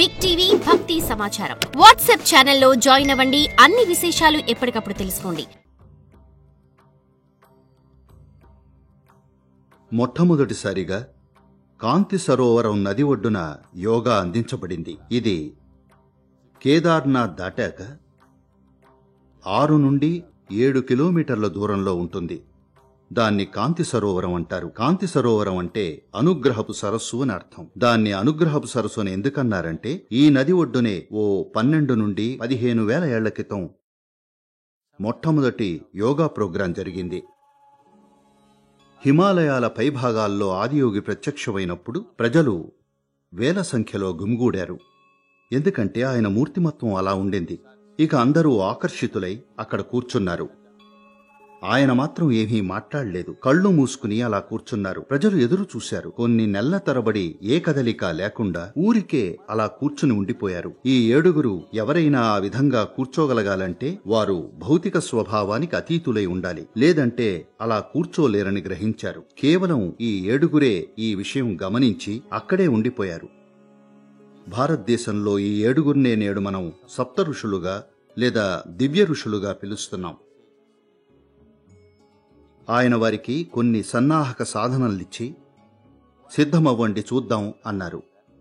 Big TV భక్తి సమాచారం WhatsApp ఛానల్లో జాయిన్ అవ్వండి. అన్ని విశేషాలు ఎప్పటికప్పుడు తెలుసుకోండి. మొట్టమొదటిసారిగా కాంతి సరోవరం నది ఒడ్డున యోగా అందించబడింది. ఇది కేదార్నాథ్ దాటాక 6 నుండి 7 కిలోమీటర్ల దూరంలో ఉంటుంది. దాన్ని కాంతి సరోవరం అంటారు. కాంతి సరోవరం అంటే అనుగ్రహపు సరస్సు అని అర్థం. దాన్ని అనుగ్రహపు సరస్సు అని ఎందుకన్నారంటే ఈ నది ఒడ్డునే ఓ 12 నుండి 15 వేల ఏళ్ల క్రితం మొట్టమొదటి యోగా ప్రోగ్రాం జరిగింది. హిమాలయాల పైభాగాల్లో ఆదియోగి ప్రత్యక్షమైనప్పుడు ప్రజలు వేల సంఖ్యలో గుమిగూడారు. ఎందుకంటే ఆయన మూర్తిమత్వం అలా ఉండింది. ఇక అందరూ ఆకర్షితులై అక్కడ కూర్చున్నారు. ఆయన మాత్రం ఏమీ మాట్లాడలేదు. కళ్ళు మూసుకుని అలా కూర్చున్నారు. ప్రజలు ఎదురు చూశారు. కొన్ని నెలల తరబడి ఏ కదలిక లేకుండా ఊరికే అలా కూర్చుని ఉండిపోయారు. ఈ 7 ఎవరైనా ఆ విధంగా కూర్చోగలగాలంటే వారు భౌతిక స్వభావానికి అతీతులై ఉండాలి. లేదంటే అలా కూర్చోలేరని గ్రహించారు. కేవలం ఈ 7 ఈ విషయం గమనించి అక్కడే ఉండిపోయారు. భారతదేశంలో ఈ 7 నేడు మనం సప్త ఋషులుగా లేదా దివ్య ఋషులుగా పిలుస్తున్నాం. ఆయన వారికి కొన్ని సన్నాహక సాధనలిచ్చి సిద్ధమవ్వండి చూద్దాం అన్నారు.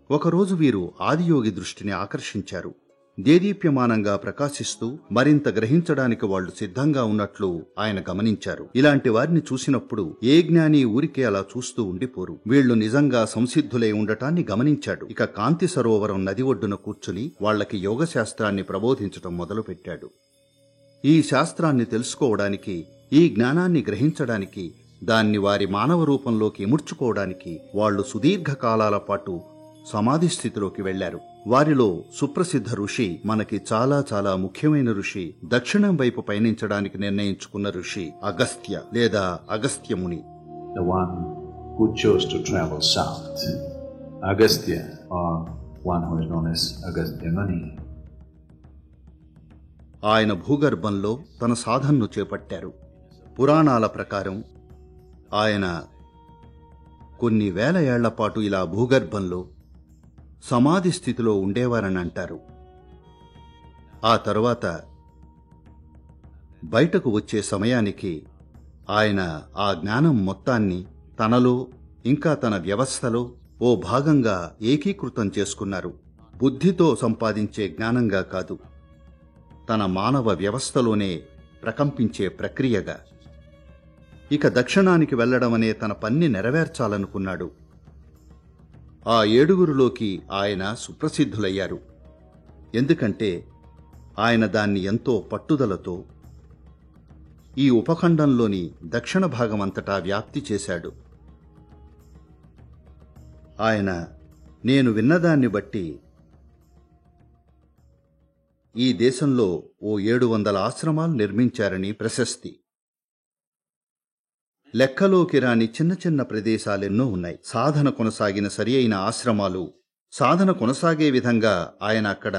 ఒకరోజు వీరు ఆదియోగి దృష్టిని ఆకర్షించారు. దేదీప్యమానంగా ప్రకాశిస్తూ మరింత గ్రహించడానికి వాళ్లు సిద్ధంగా ఉన్నట్లు ఆయన గమనించారు. ఇలాంటి వారిని చూసినప్పుడు ఏ జ్ఞాని ఊరికే అలా చూస్తూ ఉండిపోరు. వీళ్లు నిజంగా సంసిద్ధులై ఉండటాన్ని గమనించాడు. ఇక కాంతి సరోవరం నది ఒడ్డున కూర్చుని వాళ్లకి యోగ శాస్త్రాన్ని ప్రబోధించటం మొదలుపెట్టాడు. ఈ శాస్త్రాన్ని తెలుసుకోవడానికి, ఈ జ్ఞానాన్ని గ్రహించడానికి, దాన్ని వారి మానవ రూపంలోకి ఇముడ్చుకోవడానికి వాళ్లు సుదీర్ఘకాలాల పాటు సమాధి స్థితిలోకి వెళ్లారు. వారిలో సుప్రసిద్ధ ఋషి, మనకి చాలా చాలా ముఖ్యమైన ఋషి, దక్షిణం వైపు పయనించడానికి నిర్ణయించుకున్న ఋషి అగస్త్య లేదా Agastyamuni. The one who chose to travel south, Agastya, or one who is known as Agastya Muni. ఆయన భూగర్భంలో తన సాధనను చేపట్టారు. పురాణాల ప్రకారం ఆయన కొన్ని వేల ఏళ్లపాటు ఇలా భూగర్భంలో సమాధి స్థితిలో ఉండేవారని అంటారు. ఆ తరువాత బయటకు వచ్చే సమయానికి ఆయన ఆ జ్ఞానం మొత్తాన్ని తనలో ఇంకా తన వ్యవస్థలో ఓ భాగంగా ఏకీకృతం చేసుకున్నారు. బుద్ధితో సంపాదించే జ్ఞానంగా కాదు, తన మానవ వ్యవస్థలోనే ప్రకంపించే ప్రక్రియగా. ఇక దక్షిణానికి వెళ్లడం అనే తన పన్ని నెరవేర్చాలనుకున్నాడు. ఆ 7 ఆయన సుప్రసిద్ధులయ్యారు. ఎందుకంటే ఆయన దాన్ని ఎంతో పట్టుదలతో ఈ ఉపఖండంలోని దక్షిణ భాగమంతటా వ్యాప్తి చేశాడు. ఆయన నేను విన్నదాన్ని బట్టి ఈ దేశంలో ఓ 700 ఆశ్రమాలు నిర్మించారని ప్రశస్తి. లెక్కలోకి రాని చిన్న చిన్న ప్రదేశాలెన్నో ఉన్నాయి. సాధన కొనసాగిన సరి అయిన ఆశ్రమాలు, సాధన కొనసాగే విధంగా ఆయన అక్కడ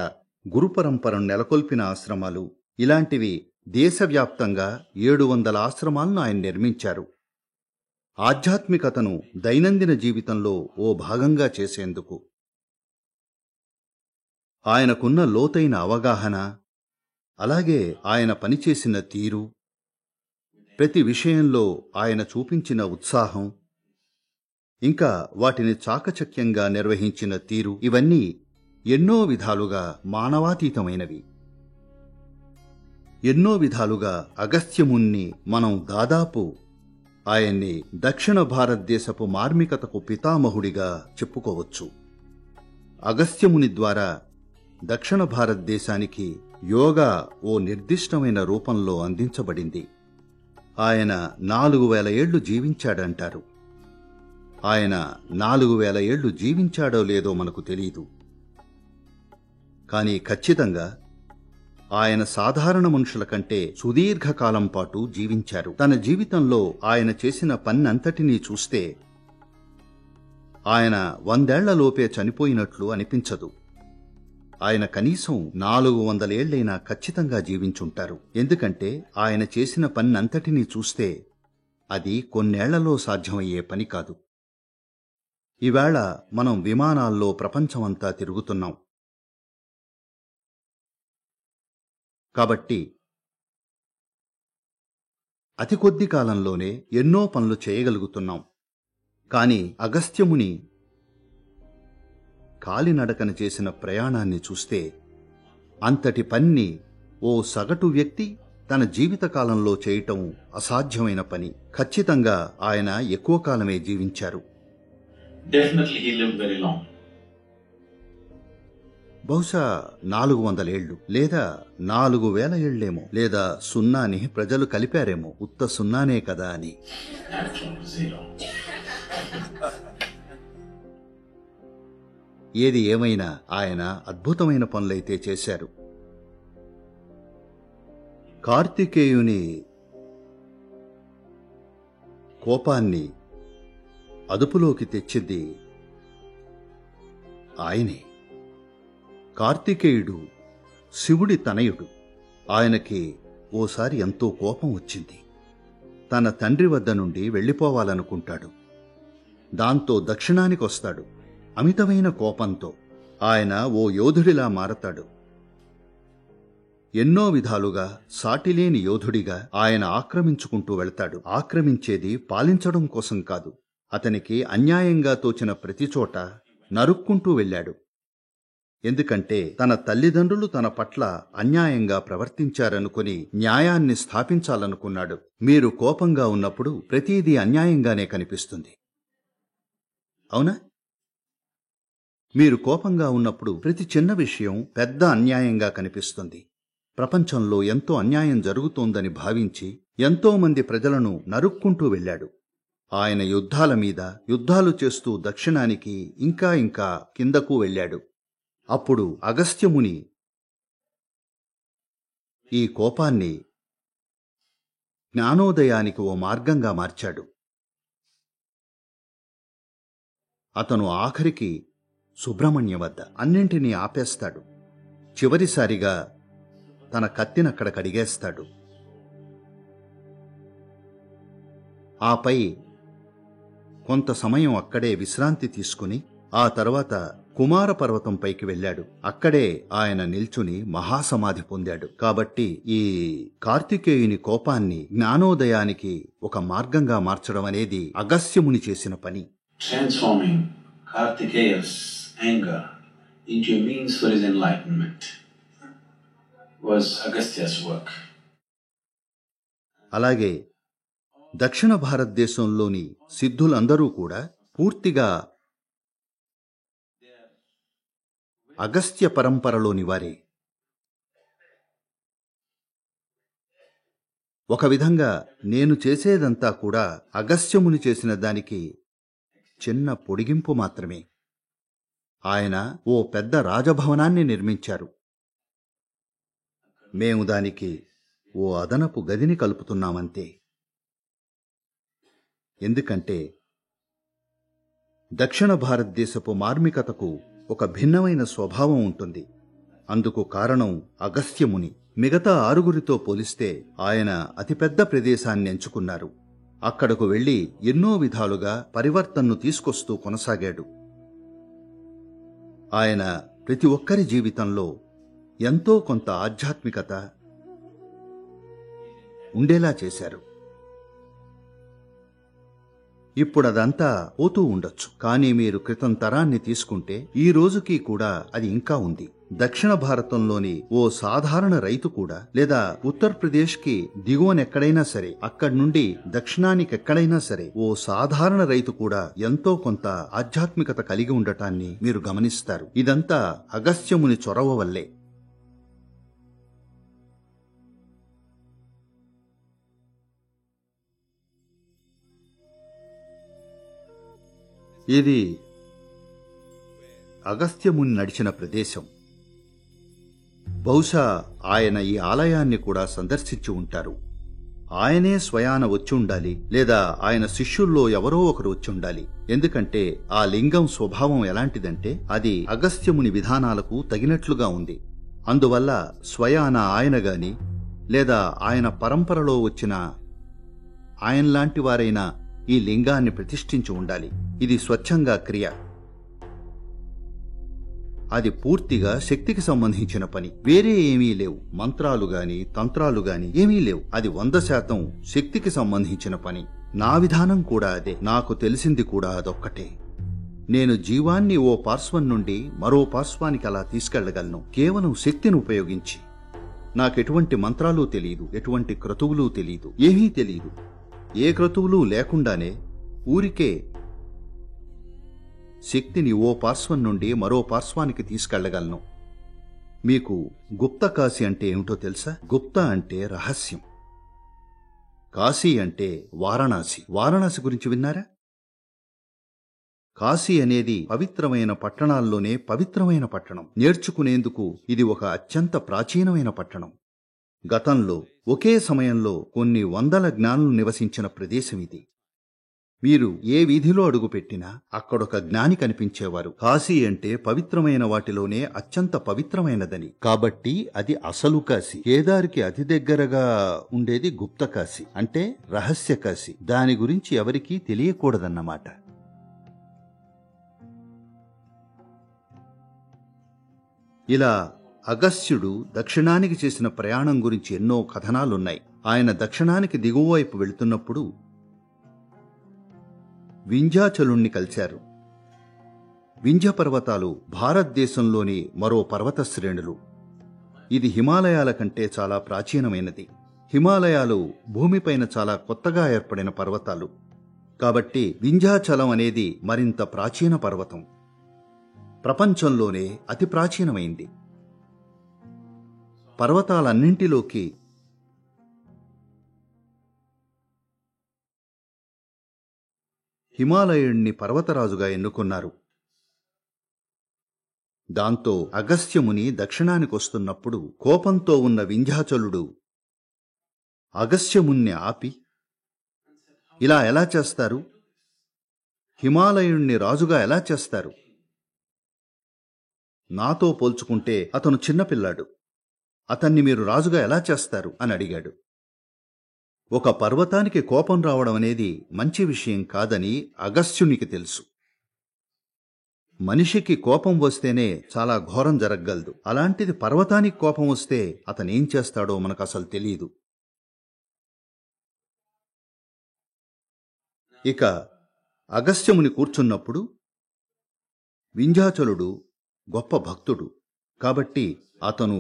గురుపరంపరను నెలకొల్పిన ఆశ్రమాలు, ఇలాంటివి దేశవ్యాప్తంగా 700 ఆశ్రమాలను ఆయన నిర్మించారు. ఆధ్యాత్మికతను దైనందిన జీవితంలో ఓ భాగంగా చేసేందుకు. ఆయనకున్న లోతైన అవగాహన, అలాగే ఆయన పనిచేసిన తీరు, ప్రతి విషయంలో ఆయన చూపించిన ఉత్సాహం, ఇంకా వాటిని చాకచక్యంగా నిర్వహించిన తీరు, ఇవన్నీ ఎన్నో విధాలుగా మానవాతీతమైనవి. ఎన్నో విధాలుగా అగస్త్యముని మనం దాదాపు ఆయన్ని దక్షిణ భారతదేశపు మార్మికతకు పితామహుడిగా చెప్పుకోవచ్చు. అగస్త్యముని ద్వారా దక్షిణ భారతదేశానికి యోగా ఓ నిర్దిష్టమైన రూపంలో అందించబడింది. ఆయన 4000 ఏళ్లు జీవించాడంటారు. ఆయన 4000 ఏళ్లు జీవించాడో లేదో మనకు తెలీదు. కానీ ఖచ్చితంగా ఆయన సాధారణ మనుషుల కంటే సుదీర్ఘకాలం పాటు జీవించారు. తన జీవితంలో ఆయన చేసిన పన్నంతటినీ చూస్తే ఆయన 100 ఏళ్లలోపే చనిపోయినట్లు అనిపించదు. ఆయన కనీసం 400 ఏళ్లైనా ఖచ్చితంగా జీవించుంటారు. ఎందుకంటే ఆయన చేసిన పన్నంతటినీ చూస్తే అది కొన్నేళ్లలో సాధ్యమయ్యే పని కాదు. ఈవేళ మనం విమానాల్లో ప్రపంచమంతా తిరుగుతున్నాం. కాబట్టి అతి కొద్ది కాలంలోనే ఎన్నో పనులు చేయగలుగుతున్నాం. కాని అగస్త్యముని కాలినడకన చేసిన ప్రయాణాన్ని చూస్తే అంతటి పన్ని ఓ సగటు వ్యక్తి తన జీవితకాలంలో చేయటం అసాధ్యమైన పని. ఖచ్చితంగా ఆయన ఎక్కువ కాలమే జీవించారు. Definitely he lived very long. బహుశా 400 ఏళ్లు లేదా 4000 ఏళ్లేమో, లేదా సున్నాని ప్రజలు కలిపారేమో, ఉత్త సున్నానే కదా అని. Actual zero. ఏది ఏమైనా ఆయన అద్భుతమైన పనులైతే చేశారు. కార్తికేయుని కోపాన్ని అదుపులోకి తెచ్చింది ఆయనే. కార్తికేయుడు శివుడి తనయుడు. ఆయనకి ఓసారి ఎంతో కోపం వచ్చింది. తన తండ్రి వద్ద నుండి వెళ్ళిపోవాలనుకుంటాడు. దాంతో దక్షిణానికొస్తాడు. అమితమైన కోపంతో ఆయన ఓ యోధుడిలా మారతాడు. ఎన్నో విధాలుగా సాటిలేని యోధుడిగా ఆయన ఆక్రమించుకుంటూ వెళ్తాడు. ఆక్రమించేది పాలించడం కోసం కాదు, అతనికి అన్యాయంగా తోచిన ప్రతిచోట నరుక్కుంటూ వెళ్ళాడు. ఎందుకంటే తన తల్లిదండ్రులు తన పట్ల అన్యాయంగా ప్రవర్తించారనుకుని న్యాయాన్ని స్థాపించాలనుకున్నాడు. మీరు కోపంగా ఉన్నప్పుడు ప్రతిదీ అన్యాయంగానే కనిపిస్తుంది, అవునా? మీరు కోపంగా ఉన్నప్పుడు ప్రతి చిన్న విషయం పెద్ద అన్యాయంగా కనిపిస్తుంది. ప్రపంచంలో ఎంతో అన్యాయం జరుగుతోందని భావించి ఎంతో మంది ప్రజలను నరుక్కుంటూ వెళ్ళాడు. ఆయన యుద్ధాల మీద యుద్ధాలు చేస్తూ దక్షిణానికి ఇంకా ఇంకా కిందకు వెళ్ళాడు. అప్పుడు అగస్త్యముని ఈ కోపాన్ని జ్ఞానోదయానికి ఓ మార్గంగా మార్చాడు. అతను ఆఖరికి సుబ్రహ్మణ్యం వద్ద అన్నింటినీ ఆపేస్తాడు. చివరిసారిగా తన కత్తినక్కడ కడిగేస్తాడు. ఆపై కొంత సమయం అక్కడే విశ్రాంతి తీసుకుని ఆ తర్వాత కుమార పర్వతంపైకి వెళ్ళాడు. అక్కడే ఆయన నిల్చుని మహాసమాధి పొందాడు. కాబట్టి ఈ కార్తికేయుని కోపాన్ని జ్ఞానోదయానికి ఒక మార్గంగా మార్చడం అనేది అగస్త్యముని చేసిన పని. Transforming Kartikeya's anger into a means for his enlightenment was Agastya's work. అలాగే దక్షిణ భారతదేశంలోని సిద్ధులందరూ కూడా పూర్తిగా అగస్త్య పరంపరలోని వారే. ఒక విధంగా నేను చేసేదంతా కూడా అగస్త్యముని చేసిన దానికి చిన్న పొడిగింపు మాత్రమే. ఆయన ఓ పెద్ద రాజభవనాన్ని నిర్మించారు. మేము దానికి ఓ అదనపు గదిని కలుపుతున్నామంతే. ఎందుకంటే దక్షిణ భారతదేశపు మార్మికతకు ఒక భిన్నమైన స్వభావం ఉంటుంది. అందుకు కారణం అగస్త్యముని. మిగతా 6గురితో పోలిస్తే ఆయన అతిపెద్ద ప్రదేశాన్ని ఎంచుకున్నారు. అక్కడకు వెళ్లి ఎన్నో విధాలుగా పరివర్తనను తీసుకొస్తూ కొనసాగాడు. ఆయన ప్రతి ఒక్కరి జీవితంలో ఎంతో కొంత ఆధ్యాత్మికత ఉండేలా చేశారు. ఇప్పుడదంతా పోతూ ఉండొచ్చు, కానీ మీరు క్రితం తరాన్ని తీసుకుంటే ఈ రోజుకి కూడా అది ఇంకా ఉంది. దక్షిణ భారతంలోని ఓ సాధారణ రైతు కూడా, లేదా ఉత్తరప్రదేశ్కి దిగువనెక్కడైనా సరే, అక్కడి నుండి దక్షిణానికెక్కడైనా సరే ఓ సాధారణ రైతు కూడా ఎంతో కొంత ఆధ్యాత్మికత కలిగి ఉండటాన్ని మీరు గమనిస్తారు. ఇదంతా అగస్త్యముని చొరవ వల్లే. ఇది అగస్త్యముని నడిచిన ప్రదేశం. బహుశా ఆయన ఈ ఆలయాన్ని కూడా సందర్శించి ఉంటారు. ఆయనే స్వయాన వచ్చి ఉండాలి, లేదా ఆయన శిష్యుల్లో ఎవరో ఒకరు వచ్చి ఉండాలి. ఎందుకంటే ఆ లింగం స్వభావం ఎలాంటిదంటే అది అగస్త్యముని విధానాలకు తగినట్లుగా ఉంది. అందువల్ల స్వయాన ఆయన గాని, లేదా ఆయన పరంపరలో వచ్చిన ఆయనలాంటి వారైనా ఈ లింగాన్ని ప్రతిష్ఠించి ఉండాలి. ఇది స్వచ్ఛంగా క్రియ. అది పూర్తిగా శక్తికి సంబంధించిన పని. వేరే ఏమీ లేవు. మంత్రాలు గాని తంత్రాలు గాని ఏమీ లేవు. అది 100% శక్తికి సంబంధించిన పని. నా విధానం కూడా అదే. నాకు తెలిసింది కూడా అదొక్కటే. నేను జీవాన్ని ఓ పార్శ్వం నుండి మరో పార్శ్వానికి అలా తీసుకెళ్లగలను, కేవలం శక్తిని ఉపయోగించి. నాకెటువంటి మంత్రాలు తెలీదు, ఎటువంటి క్రతువులు తెలీదు, ఏమీ తెలీదు. ఏ క్రతువులు లేకుండానే ఊరికే శక్తిని ఓ పార్శ్వం నుండి మరో పార్శ్వానికి తీసుకెళ్లగలను. మీకు గుప్త కాశీ అంటే ఏమిటో తెలుసా? గుప్త అంటే రహస్యం, కాశీ అంటే వారణాసి. వారణాసి గురించి విన్నారా? కాశీ అనేది పవిత్రమైన పట్టణాల్లోనే పవిత్రమైన పట్టణం. నేర్చుకునేందుకు ఇది ఒక అత్యంత ప్రాచీనమైన పట్టణం. గతంలో ఒకే సమయంలో కొన్ని వందల జ్ఞానులు నివసించిన ప్రదేశం ఇది. మీరు ఏ వీధిలో అడుగుపెట్టినా అక్కడొక జ్ఞాని కనిపించేవారు. కాశీ అంటే పవిత్రమైన వాటిలోనే అత్యంత పవిత్రమైనదని. కాబట్టి అది అసలు కాశీ. కేదార్కి అతి దగ్గరగా ఉండేది గుప్త కాశీ, అంటే రహస్య కాశీ. దాని గురించి ఎవరికీ తెలియకూడదన్నమాట. ఇలా అగస్త్యుడు దక్షిణానికి చేసిన ప్రయాణం గురించి ఎన్నో కథనాలున్నాయి. ఆయన దక్షిణానికి దిగువవైపు వెళుతున్నప్పుడు వింధ్యాచలుణ్ణి కలిశారు. వింధ్య పర్వతాలు భారతదేశంలోని మరో పర్వత శ్రేణులు. ఇది హిమాలయాల కంటే చాలా ప్రాచీనమైనది. హిమాలయాలు భూమిపైన చాలా కొత్తగా ఏర్పడిన పర్వతాలు. కాబట్టి వింధ్యాచలం అనేది మరింత ప్రాచీన పర్వతం. ప్రపంచంలోనే అతి ప్రాచీనమైంది. పర్వతాలన్నింటిలోకి హిమాలయుణ్ణి పర్వతరాజుగా ఎన్నుకున్నారు. దాంతో అగస్త్యముని దక్షిణానికొస్తున్నప్పుడు కోపంతో ఉన్న వింధ్యాచలుడు అగస్త్యముణ్ణి ఆపి, ఇలా ఎలా చేస్తారు? హిమాలయుణ్ణి రాజుగా ఎలా చేస్తారు? నాతో పోల్చుకుంటే అతను చిన్నపిల్లాడు. అతన్ని మీరు రాజుగా ఎలా చేస్తారు అని అడిగాడు. ఒక పర్వతానికి కోపం రావడం అనేది మంచి విషయం కాదని అగస్త్యునికి తెలుసు. మనిషికి కోపం వస్తేనే చాలా ఘోరం జరగగలదు. అలాంటిది పర్వతానికి కోపం వస్తే అతనేం చేస్తాడో మనకు అసలు తెలియదు. ఇక అగస్త్యముని కూర్చున్నప్పుడు వింధ్యాచలుడు గొప్ప భక్తుడు కాబట్టి అతను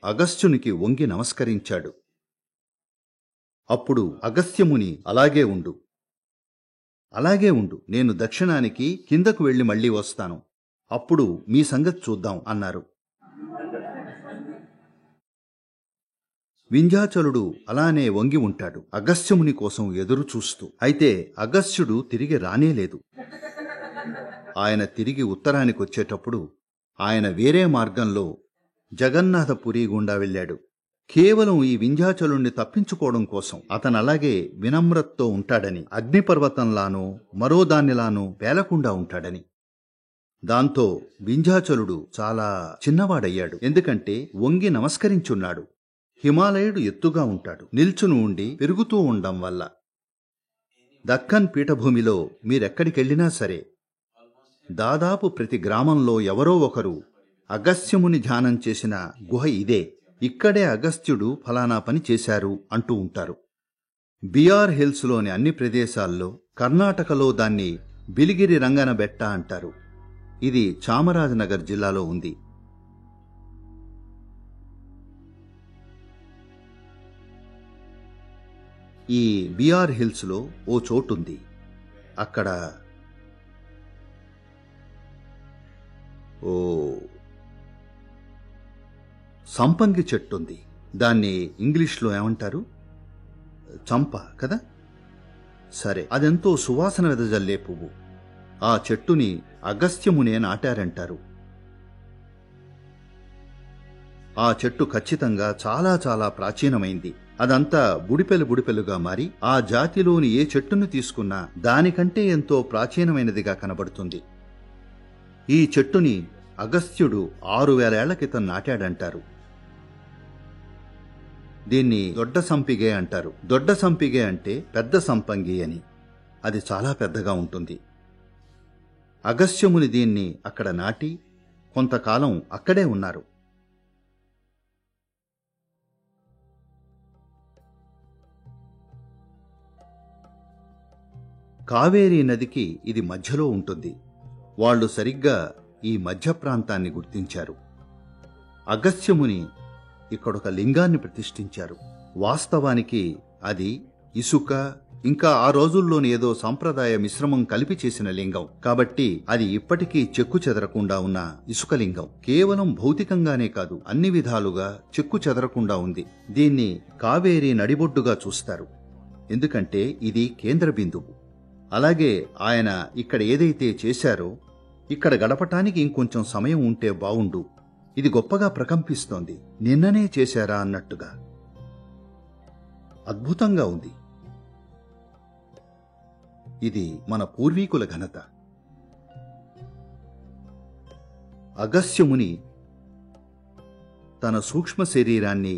అగస్త్యునికి వంగి నమస్కరించాడు. అప్పుడు అగస్త్యముని అలాగే ఉండు, నేను దక్షిణానికి కిందకు వెళ్లి మళ్లీ వస్తాను, అప్పుడు మీ సంగతి చూద్దాం అన్నారు. వింధ్యాచలుడు అలానే వంగి ఉంటాడు, అగస్త్యముని కోసం ఎదురు చూస్తూ. అయితే అగస్త్యుడు తిరిగి రానేలేదు. ఆయన తిరిగి ఉత్తరానికొచ్చేటప్పుడు ఆయన వేరే మార్గంలో జగన్నాథపురి గుండా వెళ్ళాడు. కేవలం ఈ వింధ్యాచలుణ్ణి తప్పించుకోవడం కోసం. అతనలాగే వినమ్రతతో ఉంటాడని, అగ్నిపర్వతంలానో మరో దానిలానో పేలకుండా ఉంటాడని. దాంతో వింధ్యాచలుడు చాలా చిన్నవాడయ్యాడు. ఎందుకంటే వంగి నమస్కరించున్నాడు. హిమాలయుడు ఎత్తుగా ఉంటాడు. నిల్చుని ఉండి పెరుగుతూ ఉండడం వల్ల. దక్కన్ పీఠభూమిలో మీరెక్కడికెళ్ళినా సరే దాదాపు ప్రతి గ్రామంలో ఎవరో ఒకరు అగస్త్యముని ధ్యానం చేసిన గుహ ఇదే, ఇక్కడే అగస్త్యుడు ఫలానా పని చేశారు అంటూ ఉంటారు. బిఆర్ హిల్స్లోని అన్ని ప్రదేశాల్లో, కర్ణాటకలో దాన్ని బిలిగిరి రంగనబెట్ట అంటారు. ఇది చామరాజనగర్ జిల్లాలో ఉంది. ఈ బిఆర్ హిల్స్లో ఓ చోటుంది. అక్కడ సంపంగి చెట్టుంది. దాన్ని ఇంగ్లీష్లో ఏమంటారు? చంప కదా? సరే, అదెంతో సువాసన వెదజల్లే పువ్వు. ఆ చెట్టుని అగస్త్యమునే నాటారంటారు. ఆ చెట్టు ఖచ్చితంగా చాలా చాలా ప్రాచీనమైంది. అదంతా బుడిపెలుగా మారి ఆ జాతిలోని ఏ చెట్టును తీసుకున్నా దానికంటే ఎంతో ప్రాచీనమైనదిగా కనబడుతుంది. ఈ చెట్టుని అగస్త్యుడు 6000 ఏళ్ల క్రితం నాటాడంటారు. దీన్ని దొడ్డ సంపిగే అంటారు. దొడ్డ సంపిగే అంటే పెద్ద సంపంగి అని. అది చాలా పెద్దగా ఉంటుంది. అగస్త్యముని దీన్ని అక్కడ నాటి కొంతకాలం అక్కడే ఉన్నారు. కావేరీ నదికి ఇది మధ్యలో ఉంటుంది. వాళ్ళు సరిగ్గా ఈ మధ్య ప్రాంతాన్ని గుర్తించారు. అగస్త్యముని ఇక్కడొక లింగాన్ని ప్రతిష్ఠించారు. వాస్తవానికి అది ఇసుక, ఇంకా ఆ రోజుల్లోని ఏదో సాంప్రదాయ మిశ్రమం కలిపి చేసిన లింగం. కాబట్టి అది ఇప్పటికీ చెక్కు చెదరకుండా ఉన్న ఇసుక లింగం. కేవలం భౌతికంగానే కాదు, అన్ని విధాలుగా చెక్కు చెదరకుండా ఉంది. దీన్ని కావేరీ నడిబొడ్డుగా చూస్తారు, ఎందుకంటే ఇది కేంద్ర బిందువు. అలాగే ఆయన ఇక్కడ ఏదైతే చేశారో ఇక్కడ గడపటానికి ఇంకొంచెం సమయం ఉంటే బావుండు. ఇది గొప్పగా ప్రకంపిస్తోంది, నిన్ననే చేశారా అన్నట్టుగా. అద్భుతంగా ఉంది. ఇది మన పూర్వీకుల ఘనత. అగస్త్యముని తన సూక్ష్మ శరీరాన్ని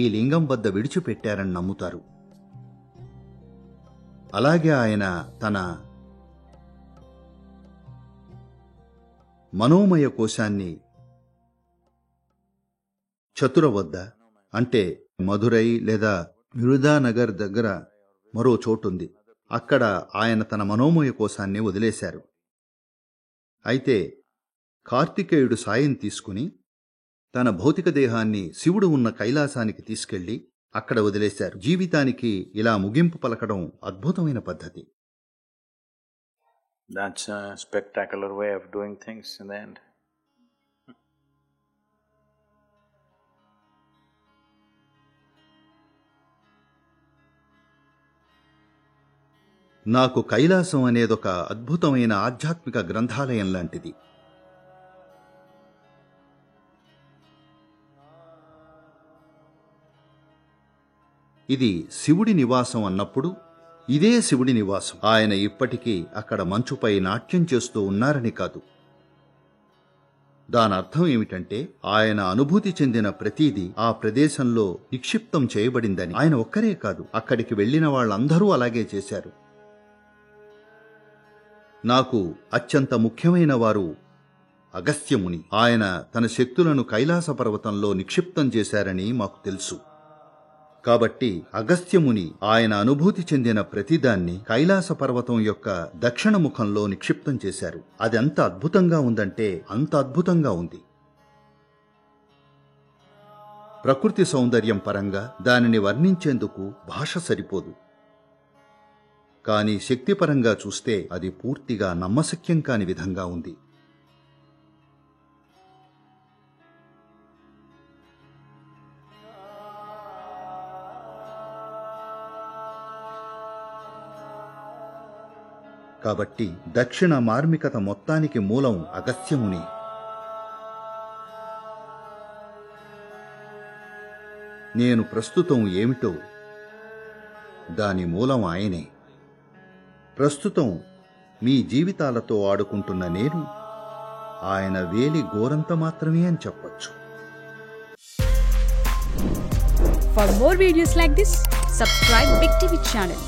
ఈ లింగం వద్ద విడిచిపెట్టారని నమ్ముతారు. అలాగే ఆయన తన మనోమయ కోశాన్ని చతుర వద్ద, అంటే మధురై లేదా మిరుదానగర్ దగ్గర మరో చోటుంది, అక్కడ ఆయన తన మనోమయ కోశాన్ని వదిలేశారు. అయితే కార్తికేయుడు సాయం తీసుకుని తన భౌతిక దేహాన్ని శివుడు ఉన్న కైలాసానికి తీసుకెళ్లి అక్కడ వదిలేశారు. జీవితానికి ఇలా ముగింపు పలకడం అద్భుతమైన పద్ధతి. That's a spectacular way of doing things in the end. నాకు కైలాసం అనేదొక అద్భుతమైన ఆధ్యాత్మిక గ్రంథాలయం లాంటిది. ఇది శివుడి నివాసం అన్నప్పుడు ఇదే శివుడి నివాసం. ఆయన ఇప్పటికీ అక్కడ మంచుపై నాట్యం చేస్తూ ఉన్నారని కాదు. దానర్థం ఏమిటంటే ఆయన అనుభూతి చెందిన ప్రతీదీ ఆ ప్రదేశంలో నిక్షిప్తం చేయబడిందని. ఆయన ఒక్కరే కాదు, అక్కడికి వెళ్లిన వాళ్ళందరూ అలాగే చేశారు. నాకు అత్యంత ముఖ్యమైన వారు అగస్త్యముని. ఆయన తన శక్తులను కైలాస పర్వతంలో నిక్షిప్తం చేశారని మాకు తెలుసు. కాబట్టి అగస్త్యముని ఆయన అనుభూతి చెందిన ప్రతిదాన్ని కైలాస పర్వతం యొక్క దక్షిణ ముఖంలో నిక్షిప్తం చేశారు. అది ఎంత అద్భుతంగా ఉందంటే అంత అద్భుతంగా ఉంది. ప్రకృతి సౌందర్యం పరంగా దానిని వర్ణించేందుకు భాష సరిపోదు. కానీ శక్తిపరంగా చూస్తే అది పూర్తిగా నమ్మశక్యం కాని విధంగా ఉంది. కాబట్టి దక్షిణ మార్మికత మొత్తానికి మూలం అగస్త్యముని. నేను ప్రస్తుతం ఏమిటో దాని మూలం ఆయనే. ప్రస్తుతం మీ జీవితాలతో ఆడుకుంటున్న నేను ఆయన వేలి గోరంత మాత్రమే అని చెప్పొచ్చు. For more videos like this, subscribe Big TV channel.